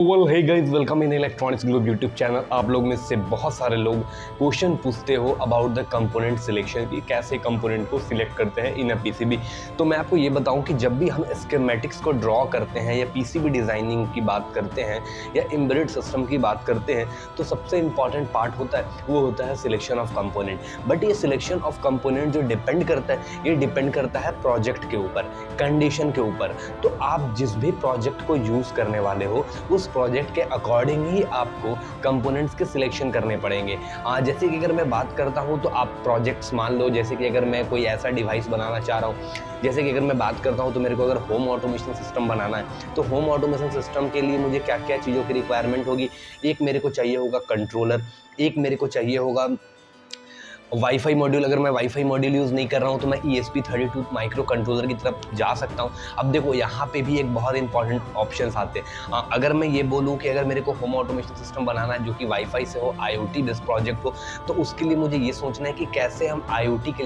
Well hey guys, welcome in electronics globe YouTube channel. आप लोग में से बहुत सारे लोग क्वेश्चन पूछते हो अबाउट द कंपोनेंट सिलेक्शन की, कैसे कंपोनेंट को सिलेक्ट करते हैं इन अ पीसीबी। तो मैं आपको ये बताऊं कि जब भी हम स्कीमेटिक्स को ड्रॉ करते हैं या पीसीबी डिज़ाइनिंग की बात करते हैं या एम्बेडेड सिस्टम की बात करते हैं, तो सबसे इंपॉर्टेंट पार्ट होता है वो होता है सिलेक्शन ऑफ कंपोनेंट। बट ये सिलेक्शन ऑफ कंपोनेंट जो डिपेंड करता है, ये डिपेंड करता है प्रोजेक्ट के ऊपर, कंडीशन के ऊपर। तो आप जिस भी प्रोजेक्ट को यूज़ करने वाले हो उस प्रोजेक्ट के अकॉर्डिंग ही आपको कंपोनेंट्स के सिलेक्शन करने पड़ेंगे। जैसे कि अगर मैं बात करता हूँ तो आप प्रोजेक्ट्स मान लो, जैसे कि अगर मैं कोई ऐसा डिवाइस बनाना चाह रहा हूँ, जैसे कि अगर मैं बात करता हूँ तो मेरे को अगर होम ऑटोमेशन सिस्टम बनाना है, तो होम ऑटोमेशन सिस्टम के लिए मुझे क्या क्या चीज़ों की रिक्वायरमेंट होगी। एक मेरे को चाहिए होगा कंट्रोलर, एक मेरे को चाहिए होगा वाईफाई मॉड्यूल। अगर मैं वाईफाई मॉड्यूल यूज़ नहीं कर रहा हूँ तो मैं ESP32 माइक्रो कंट्रोलर की तरफ जा सकता हूँ। अब देखो यहाँ पे भी एक बहुत इंपॉर्टेंट ऑप्शंस आते हैं। अगर मैं ये बोलूँ कि अगर मेरे को होम ऑटोमेशन सिस्टम बनाना है जो कि वाईफाई से हो, IoT बेस्ड प्रोजेक्ट हो, तो उसके लिए मुझे ये सोचना है कि कैसे हम IoT के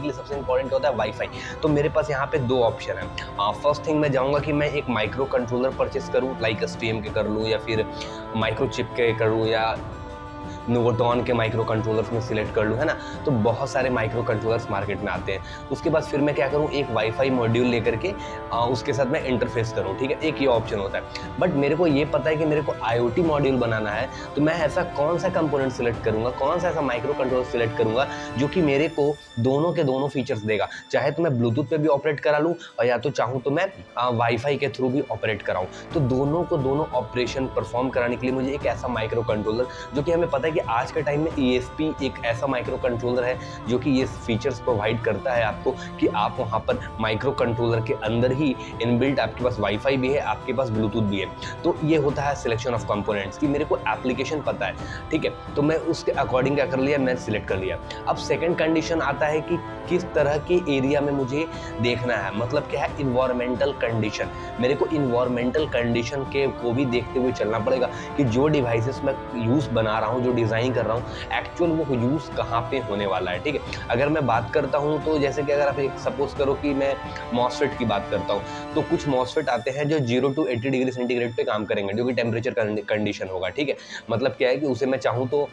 लिए सबसे इंपॉर्टेंट होता है वाईफाई। तो मेरे पास यहाँ पे दो ऑप्शन है। फर्स्ट थिंग मैं जाऊँगा कि मैं एक माइक्रो कंट्रोलर परचेस करूँ, लाइक STM के कर लूँ या फिर माइक्रो चिप के करूँ या नोवोटॉन के माइक्रो कंट्रोलर्स में सिलेक्ट कर लूँ, है ना। तो बहुत सारे माइक्रो कंट्रोलर्स मार्केट में आते हैं। उसके बाद फिर मैं क्या करूँ, एक वाईफाई मॉड्यूल लेकर के उसके साथ मैं इंटरफेस करूँ, ठीक है। एक ये ऑप्शन होता है। बट मेरे को ये पता है कि मेरे को IoT मॉड्यूल बनाना है, तो मैं ऐसा कौन सा कंपोनेंट सिलेक्ट करूँगा, कौन सा ऐसा माइक्रो कंट्रोलर सिलेक्ट करूँगा जो कि मेरे को दोनों के दोनों फीचर्स देगा। चाहे तो मैं ब्लूटूथ पे भी ऑपरेट करा लूँ और या तो चाहूँ तो मैं वाईफाई के थ्रू भी ऑपरेट कराऊँ। तो दोनों को दोनों ऑपरेशन परफॉर्म कराने के लिए मुझे एक ऐसा माइक्रो कंट्रोलर, जो कि हमें पता है कि आज के टाइम में ESP एक ऐसा माइक्रो कंट्रोलर है जो कि ये फीचर्स प्रोवाइड करता है आपको कि आप वहाँ पर माइक्रो कंट्रोलर के अंदर ही इनबिल्ट आपके पास वाईफाई भी है, आपके पास ब्लूटूथ भी है। तो ये होता है सिलेक्शन ऑफ कंपोनेंट्स की। मेरे को एप्लीकेशन पता है, ठीक है, तो मैं उसके अकॉर्डिंग क्या कर लिया, मैं सिलेक्ट कर लिया। अब सेकेंड कंडीशन आता है कि किस तरह के एरिया में मुझे देखना है, मतलब क्या है इन्वायरमेंटल कंडीशन। मेरे को इन्वायरमेंटल कंडीशन के को भी देखते हुए चलना पड़ेगा कि जो डिवाइसेस मैं यूज़ बना रहा हूँ, जो डिज़ाइन कर रहा हूँ, एक्चुअल वो यूज़ कहाँ पे होने वाला है, ठीक है। अगर मैं बात करता हूँ तो जैसे कि अगर आप एक सपोज करो कि मैं मॉसफेट की बात करता हूँ, तो कुछ मॉसफेट आते हैं जो 0 to 80 डिग्री सेंटीग्रेड पे काम करेंगे, जो कि टेम्परेचर कंडीशन होगा, ठीक है। मतलब क्या है कि उसे मैं चाहूँ तो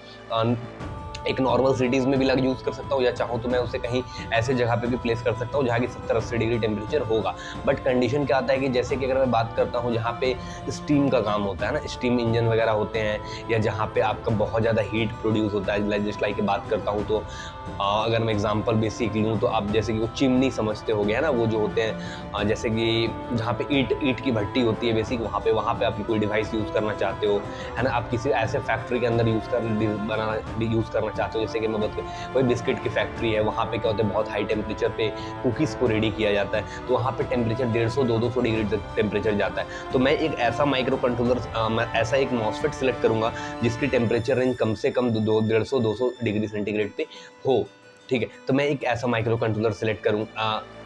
एक नॉर्मल सिटीज़ में भी लग यूज़ कर सकता हूँ, या चाहूँ तो मैं उसे कहीं ऐसे जगह पे भी प्लेस कर सकता हूँ जहाँ की 70-80 डिग्री टेम्परेचर होगा। बट कंडीशन क्या आता है कि जैसे कि अगर मैं बात करता हूँ जहाँ पे स्टीम का काम होता है ना, स्टीम इंजन वगैरह होते हैं, या जहाँ पे आपका बहुत ज़्यादा हीट प्रोड्यूस होता है, जस्ट लाइक बात करता हूँ तो अगर मैं एग्जाम्पल बेसिक लूँ तो आप जैसे कि वो चिमनी समझते हो गया ना, वो जो होते हैं जैसे कि जहाँ पे ईट की भट्टी होती है बेसिक, वहाँ पे आप कोई डिवाइस यूज़ करना चाहते हो, है ना। आप किसी ऐसे फैक्ट्री के अंदर यूज़ करना चाहते हो, जैसे कि मैं कोई बिस्किट की फैक्ट्री है, वहाँ पे क्या होता है बहुत हाई टेम्परेचर पे कुकीज़ को रेडी किया जाता है, तो वहाँ पे टेम्परेचर 150-200 डिग्री तक टेम्परेचर जाता है। तो मैं एक ऐसा माइक्रो कंट्रोलर, मैं ऐसा एक मॉसफेट सिलेक्ट करूँगा जिसकी टेम्परेचर रेंज कम से कम 150-200 डिग्री सेंटीग्रेड पे हो, ठीक है। तो मैं एक ऐसा माइक्रो कंट्रोलर सिलेक्ट करूँ,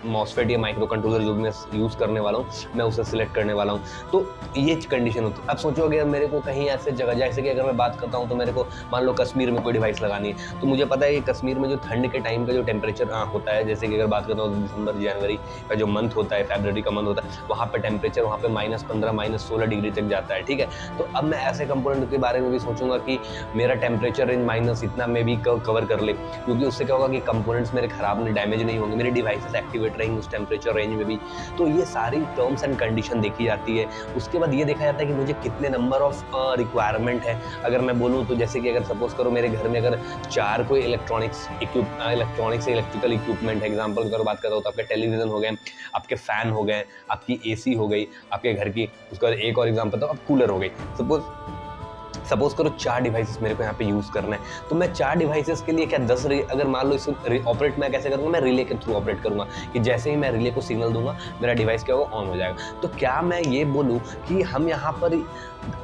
मॉसफेट या माइक्रो कंट्रोलर जो भी मैं यूज़ करने वाला हूँ, मैं उसे सिलेक्ट करने वाला हूँ। तो ये कंडीशन होती है। अब सोचो अगर मेरे को कहीं ऐसे जगह, जैसे कि अगर मैं बात करता हूँ तो मेरे को मान लो कश्मीर में कोई डिवाइस लगानी है, तो मुझे पता है कि कश्मीर में जो ठंड के टाइम का जो टेम्परेचर होता है, जैसे कि अगर बात करता हूँ दिसंबर जनवरी का जो मंथ होता है, फरवरी का मंथ होता है, वहाँ पर टेम्परेचर वहाँ पर -15 -16 डिग्री तक जाता है, ठीक है। तो अब मैं ऐसे कंपोनेंट के बारे में भी सोचूंगा कि मेरा टेम्परेचर रेंज माइनस इतना में भी कवर कर ले, क्योंकि उससे क्या होगा कि कंपोनेंट्स मेरे खराब नहीं, डैमेज नहीं होंगे, मेरे डिवाइसेस एक्टिवेट रहेंगे उस टेम्परेचर रेंज में भी। तो ये सारी टर्म्स एंड कंडीशन देखी जाती है। उसके बाद ये देखा जाता है कि मुझे कितने नंबर ऑफ रिक्वायरमेंट है। अगर मैं बोलूँ तो जैसे कि अगर सपोज करो मेरे घर में अगर 4 कोई इलेक्ट्रॉनिक्स से इलेक्ट्रिकल इक्विपमेंट है, एग्जाम्पल अगर बात करता हूँ तो आपके टेलीविज़न हो गए, आपके फ़ैन हो गए, आपकी AC हो गई आपके घर की। उसका एक और एग्जाम्पल तो अब कूलर हो गई। सपोज करो 4 डिवाइसेस मेरे को यहाँ पे यूज़ करना है, तो मैं 4 डिवाइसेस के लिए क्या 10 अगर मान लो इसे ऑपरेट मैं कैसे करूँगा, मैं रिले के थ्रू ऑपरेट करूँगा कि जैसे ही मैं रिले को सिग्नल दूंगा मेरा डिवाइस क्या होगा, ऑन हो जाएगा। तो क्या मैं ये बोलूँ कि हम यहाँ पर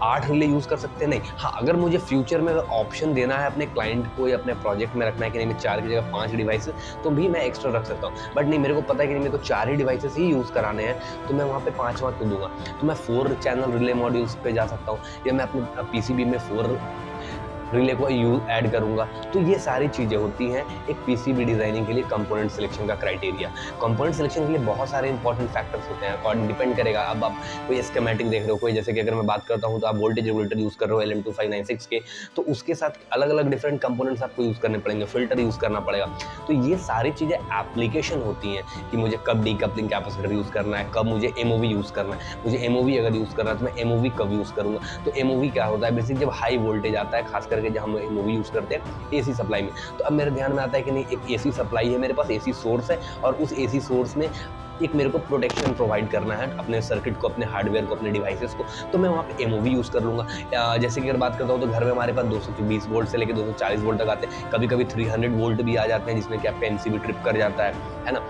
8 रिले यूज़ कर सकते हैं? नहीं। हाँ, अगर मुझे फ्यूचर में ऑप्शन देना है अपने क्लाइंट को या अपने प्रोजेक्ट में रखना है कि नहीं मैं 4 की जगह 5 डिवाइसेस, तो भी मैं एक्स्ट्रा रख सकता हूँ। बट नहीं, मेरे को पता है कि नहीं मेरे को 4 ही डिवाइसेस ही यूज़ कराने हैं, तो मैं वहाँ पे 5वां क्यों दूंगा। तो मैं 4 चैनल रिले मॉड्यूल्स पे जा सकता हूँ, या मैं अपने PCB में 4 रिले को ऐड करूँगा। तो ये सारी चीज़ें होती हैं एक पीसीबी डिज़ाइनिंग के लिए कंपोनेंट सिलेक्शन का क्राइटेरिया। कंपोनेंट सिलेक्शन के लिए बहुत सारे इंपॉर्टेंट फैक्टर्स होते हैं, अकॉर्डिंग डिपेंड करेगा। अब आप कोई स्कीमेटिक देख रहे हो, कोई जैसे कि अगर मैं बात करता हूँ तो आप वोल्टेज रेगुलेटर यूज़ कर रहे हो LM2596 के, तो उसके साथ अलग-अलग डिफरेंट कंपोनेंट्स आपको यूज़ करने पड़ेंगे, फ़िल्टर यूज़ करना पड़ेगा। तो ये सारी चीज़ें एप्लीकेशन होती हैं कि मुझे कब डीकपलिंग कैपेसिटर यूज़ करना है, कब मुझे एमओवी यूज़ करना है। मुझे एमओवी अगर यूज़ करना है तो मैं एमओवी कब यूज़ करूँगा। तो एमओवी क्या होता है, बेसिक जब हाई वोल्टेज आता है, खास करके जब हम एमओवी यूज़ करते हैं एसी सप्लाई में। तो अब मेरे ध्यान में आता है कि नहीं, एक एसी सप्लाई है मेरे पास, एसी सोर्स है, और उस एसी सोर्स में एक मेरे को प्रोटेक्शन प्रोवाइड करना है अपने सर्किट को, अपने हार्डवेयर को, अपने डिवाइसेस को, तो मैं वहाँ पे एमओवी यूज़ कर लूँगा। जैसे कि अगर बात करता हूँ तो घर में हमारे पास 220 वोल्ट से लेकर 240 वोल्ट तक आते हैं, कभी-कभी 300 वोल्ट भी आ जाते हैं जिसमें कि आपका एमसीबी ट्रिप कर जाता है ना?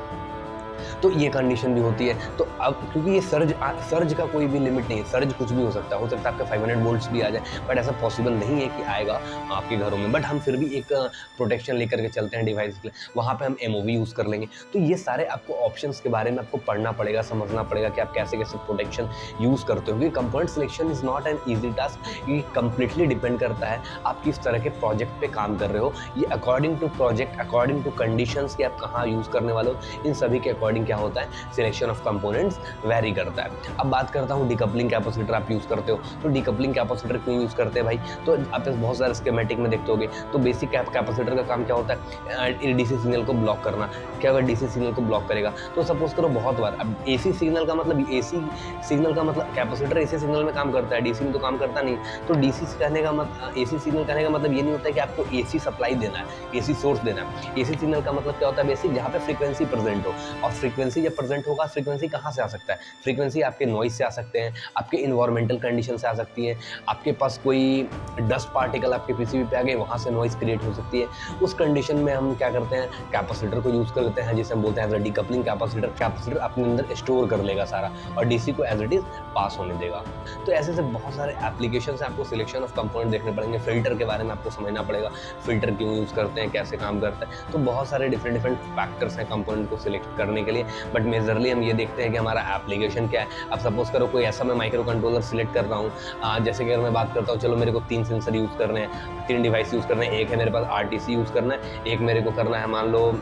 तो ये कंडीशन भी होती है। तो अब क्योंकि ये सर्ज का कोई भी लिमिट नहीं है, सर्ज कुछ भी हो सकता है आपका 500 वोल्ट्स भी आ जाए, बट ऐसा पॉसिबल नहीं है कि आएगा आपके घरों में। बट हम फिर भी एक प्रोटेक्शन लेकर के चलते हैं डिवाइस के लिए, वहाँ पे हम एमओवी यूज़ कर लेंगे। तो ये सारे आपको ऑप्शंस के बारे में आपको पढ़ना पड़ेगा, समझना पड़ेगा कि आप कैसे-कैसे प्रोटेक्शन यूज़ करते हो, क्योंकि component selection is not an easy task. ये कंप्लीटली डिपेंड करता है आप किस तरह के प्रोजेक्ट पे काम कर रहे हो। ये according to project, according to conditions कि आप कहाँ यूज़ करने वाले हो, इन सभी के अकॉर्डिंग क्या होता है, सिलेक्शन ऑफ कंपोनेंट्स वेरी करता है। अब बात करता हूँ डीकपलिंग कैपेसिटर आप यूज़ करते हो, तो डीकपलिंग कैपेसिटर क्यों यूज़ करते हैं भाई? तो आप बहुत सारे स्कीमेटिक में देखते होगे, तो बेसिक कैपेसिटर का काम क्या होता है, डीसी सिग्नल को ब्लॉक करना। क्या अगर डीसी सिग्नल को ब्लॉक करेगा, तो सपोज करो बहुत बार, अब एसी सिग्नल का मतलब, एसी सिग्नल का मतलब कैपेसिटर एसी सिग्नल में काम करता है, डीसी में तो काम करता नहीं। तो डीसी कहने का मतलब, एसी सिग्नल कहने का मतलब ये नहीं होता है कि आपको एसी सप्लाई देना है, एसी सोर्स देना है। एसी सिग्नल का मतलब क्या होता है, बेसिक जहाँ पे फ्रीक्वेंसी प्रेजेंट हो, और फ्रीक्वेंसी जब प्रेजेंट होगा, फ्रीक्वेंसी कहाँ से आ सकता है, फ्रीक्वेंसी आपके नॉइज से आ सकते हैं, आपके इन्वायरमेंटल कंडीशन से आ सकती है, आपके पास कोई डस्ट पार्टिकल आपके पीसीबी पे आ गए, वहाँ से नॉइज क्रिएट हो सकती है। उस कंडीशन में हम क्या करते हैं, कैपेसिटर को यूज़ करते हैं, जिसे हम बोलते हैं as a decoupling capacitor. Capacitor अपने अंदर स्टोर कर लेगा सारा, और डीसी को एज इट इज पास होने देगा। तो ऐसे से बहुत सारे एप्लीकेशन है, आपको सिलेक्शन ऑफ कंपोनेंट देखने पड़ेंगे। फिल्टर के बारे में आपको समझना पड़ेगा, फिल्टर क्यों यूज़ करते हैं, कैसे काम करता है। तो बहुत सारे डिफरेंट फैक्टर्स हैं कंपोनेंट को सिलेक्ट करने के लिए, बट मेजरली हम ये देखते हैं कि हमारा एप्लीकेशन क्या है। अब सपोज करो कोई ऐसा मैं माइक्रो कंट्रोलर सिलेक्ट कर रहा हूँ, जैसे कि अगर मैं बात करता हूँ, चलो मेरे को 3 सेंसर यूज़ करने हैं, 3 डिवाइस यूज़ करने हैं। एक है मेरे पास आरटीसी यूज़ करना है, एक मेरे को करना है मान लो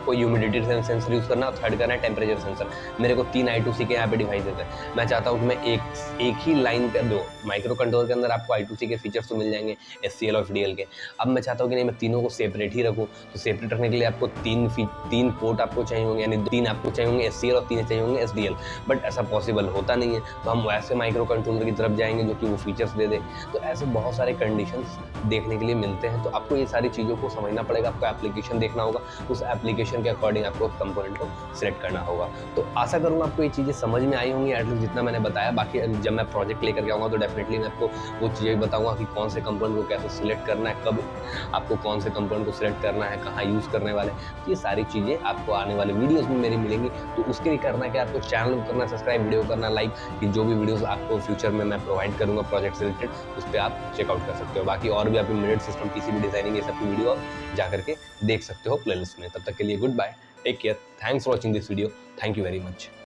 कोई ह्यूमिडिटी सेंसर यूज़ करना, और थर्ड करना है टेम्परेचर सेंसर। मेरे को 3 I2C के यहाँ पे डिवाइसेज है। मैं चाहता हूँ कि मैं एक ही लाइन पे दो माइक्रो कंट्रोलर के अंदर आपको I2C के फीचर्स तो मिल जाएंगे, SCL और FDL के। अब मैं चाहता हूँ कि नहीं, मैं तीनों को सेपरेट ही रखूँ, तो सेपरेट रखने के लिए आपको 3 पोर्ट आपको चाहिए होंगे, यानी 3 आपको चाहिए होंगे SCL और 3 चाहिए होंगे SDL। बट ऐसा पॉसिबल होता नहीं है, तो हम वैसे माइक्रो कंट्रोलर की तरफ जाएंगे जो कि वो फीचर्स दे दे। तो ऐसे बहुत सारे कंडीशंस देखने के लिए मिलते हैं। तो आपको ये सारी चीज़ों को समझना पड़ेगा, आपको एप्लीकेशन देखना होगा, उस एप्लीकेशन के अकॉर्डिंग आपको कंपोनेंट को सिलेक्ट करना होगा। तो आशा करूँगा आपको ये चीज़ें समझ में आई होंगी, एटलीस्ट जितना मैंने बताया। बाकी जब मैं प्रोजेक्ट लेकर के आऊँगा तो डेफिनेटली मैं आपको वो चीज़ें भी बताऊँगा कि कौन से कंपोनेंट को कैसे सिलेक्ट करना है, कब आपको कौन से कंपोनेंट को सिलेक्ट करना है, कहाँ यूज़ करने वाले। तो ये सारी चीज़ें आपको आने वाले वीडियोज़ में मेरी मिलेंगी। तो उसके लिए करना क्या, आपको चैनल को करना सब्सक्राइब, वीडियो करना लाइक, कि जो भी वीडियोज़ आपको फ्यूचर में मैं प्रोवाइड करूँगा प्रोजेक्ट से रिलेटेड, उस पर आप चेकआउट कर सकते हो। बाकी और भी आप एम्बेडेड सिस्टम, पीसीबी डिजाइनिंग, ये सब की वीडियो आप जा करके देख सकते हो प्लेलिस्ट में। तब तक के लिए goodbye, take care, thanks for watching this video, thank you very much.